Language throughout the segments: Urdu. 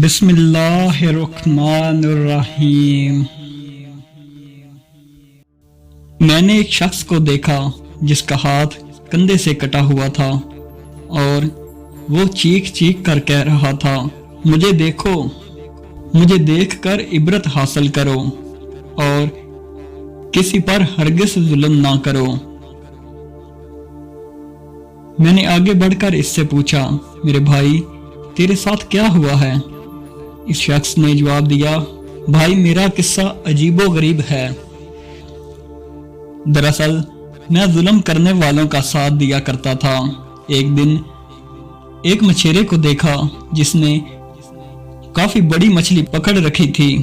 بسم اللہ الرحمن الرحیم۔ میں نے ایک شخص کو دیکھا جس کا ہاتھ کندھے سے کٹا ہوا تھا اور وہ چیخ چیخ کر کہہ رہا تھا، مجھے دیکھو، مجھے دیکھ کر عبرت حاصل کرو اور کسی پر ہرگز ظلم نہ کرو۔ میں نے آگے بڑھ کر اس سے پوچھا، میرے بھائی تیرے ساتھ کیا ہوا ہے؟ اس شخص نے جواب دیا، بھائی میرا قصہ عجیب و غریب ہے۔ دراصل میں ظلم کرنے والوں کا ساتھ دیا کرتا تھا۔ ایک دن ایک مچھیرے کو دیکھا جس نے کافی بڑی مچھلی پکڑ رکھی تھی۔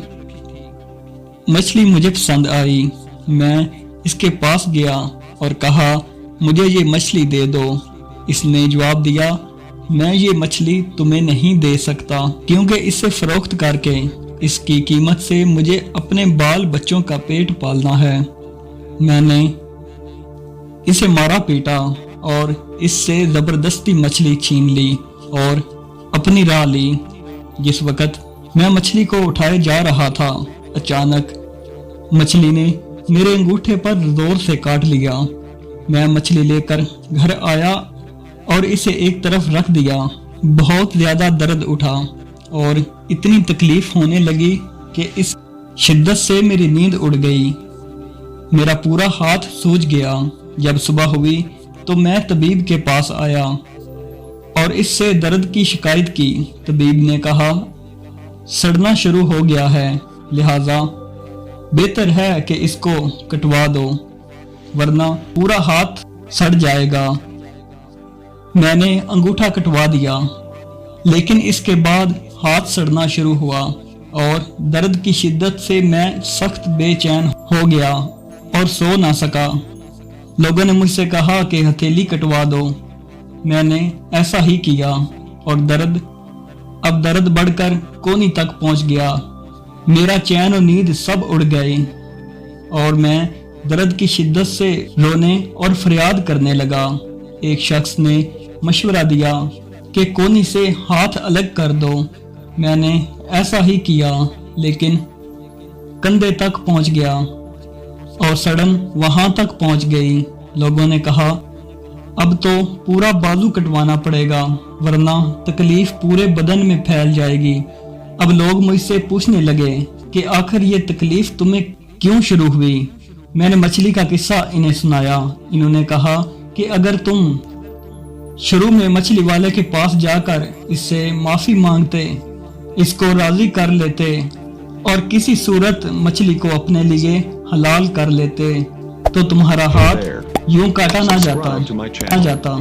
مچھلی مجھے پسند آئی۔ میں اس کے پاس گیا اور کہا، مجھے یہ مچھلی دے دو۔ اس نے جواب دیا، میں یہ مچھلی تمہیں نہیں دے سکتا کیونکہ اسے فروخت کر کے اس کی قیمت سے مجھے اپنے بال بچوں کا پیٹ پالنا ہے۔ میں نے اسے مارا پیٹا اور اس سے زبردستی مچھلی چھین لی اور اپنی راہ لی۔ جس وقت میں مچھلی کو اٹھائے جا رہا تھا، اچانک مچھلی نے میرے انگوٹھے پر زور سے کاٹ لیا۔ میں مچھلی لے کر گھر آیا اور اسے ایک طرف رکھ دیا۔ بہت زیادہ درد اٹھا اور اتنی تکلیف ہونے لگی کہ اس شدت سے میری نیند اڑ گئی۔ میرا پورا ہاتھ سوج گیا۔ جب صبح ہوئی تو میں طبیب کے پاس آیا اور اس سے درد کی شکایت کی۔ طبیب نے کہا، سڑنا شروع ہو گیا ہے، لہذا بہتر ہے کہ اس کو کٹوا دو ورنہ پورا ہاتھ سڑ جائے گا۔ میں نے انگوٹھا کٹوا دیا، لیکن اس کے بعد ہاتھ سڑنا شروع ہوا اور درد کی شدت سے میں سخت بے چین ہو گیا اور سو نہ سکا۔ لوگوں نے مجھ سے کہا کہ ہتھیلی کٹوا دو۔ میں نے ایسا ہی کیا اور درد بڑھ کر کونی تک پہنچ گیا۔ میرا چین و نیند سب اڑ گئے اور میں درد کی شدت سے رونے اور فریاد کرنے لگا۔ ایک شخص نے مشورہ دیا کہ کونی سے ہاتھ الگ کر دو۔ میں نے ایسا ہی کیا، لیکن کندھے تک پہنچ گیا اور سڑن وہاں تک پہنچ گئی۔ لوگوں نے کہا، اب تو پورا بازو کٹوانا پڑے گا ورنہ تکلیف پورے بدن میں پھیل جائے گی۔ اب لوگ مجھ سے پوچھنے لگے کہ آخر یہ تکلیف تمہیں کیوں شروع ہوئی؟ میں نے مچھلی کا قصہ انہیں سنایا۔ انہوں نے کہا کہ اگر تم شروع میں مچھلی والے کے پاس جا کر اس سے معافی مانگتے، اس کو راضی کر لیتے اور کسی صورت مچھلی کو اپنے لیے حلال کر لیتے تو تمہارا ہاتھ یوں کاٹا نہ جاتا۔